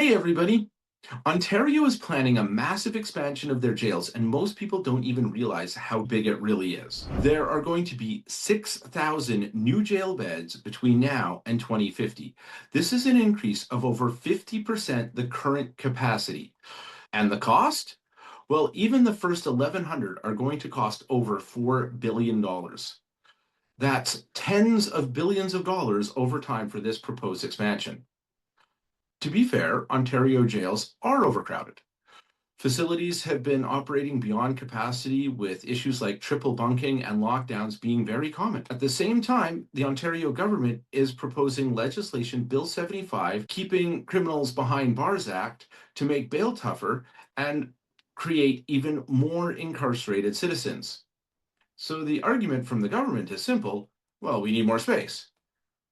Hey, everybody. Ontario is planning a massive expansion of their jails, and most people don't even realize how big it really is. There are going to be 6,000 new jail beds between now and 2050. This is an increase of over 50% the current capacity. And the cost? Well, even the first 1,100 are going to cost over $4 billion. That's tens of billions of dollars over time for this proposed expansion. To be fair, Ontario jails are overcrowded. Facilities have been operating beyond capacity with issues like triple bunking and lockdowns being very common. At the same time, the Ontario government is proposing legislation, Bill 75, Keeping Criminals Behind Bars Act, to make bail tougher and create even more incarcerated citizens. So the argument from the government is simple: well, we need more space.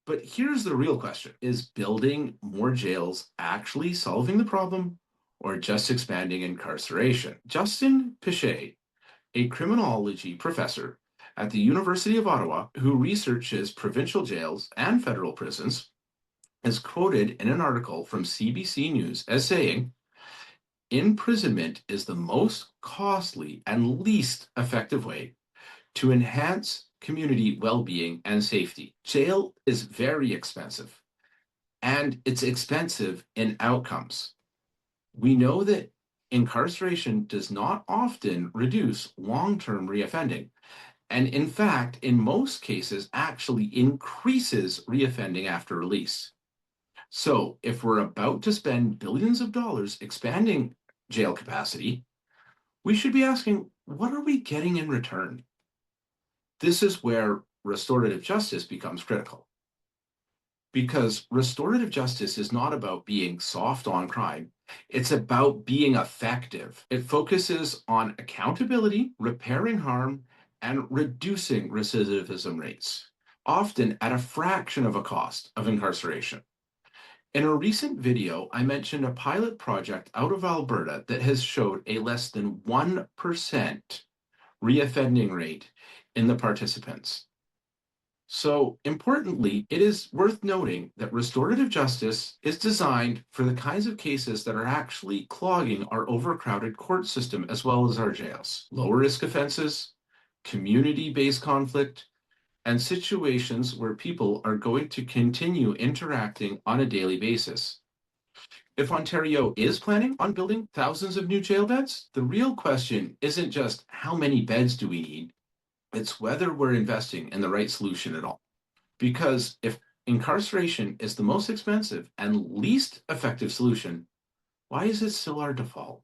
But here's the real question: is building more jails actually solving the problem or just expanding incarceration? Justin Pichet, a criminology professor at the University of Ottawa who researches provincial jails and federal prisons, is quoted in an article from CBC News as saying, imprisonment is the most costly and least effective way to enhance community well-being and safety. Jail is very expensive, and it's expensive in outcomes. We know that incarceration does not often reduce long-term reoffending, and in fact, in most cases, actually increases reoffending after release. So if we're about to spend billions of dollars expanding jail capacity, we should be asking, what are we getting in return? This is where restorative justice becomes critical. Because restorative justice is not about being soft on crime, it's about being effective. It focuses on accountability, repairing harm, and reducing recidivism rates, often at a fraction of a cost of incarceration. In a recent video, I mentioned a pilot project out of Alberta that has showed a less than 1% reoffending rate in the participants. So importantly, it is worth noting that restorative justice is designed for the kinds of cases that are actually clogging our overcrowded court system as well as our jails. Lower risk offenses, community-based conflict, and situations where people are going to continue interacting on a daily basis. If Ontario is planning on building thousands of new jail beds, the real question isn't just how many beds do we need, it's whether we're investing in the right solution at all. Because if incarceration is the most expensive and least effective solution, why is it still our default?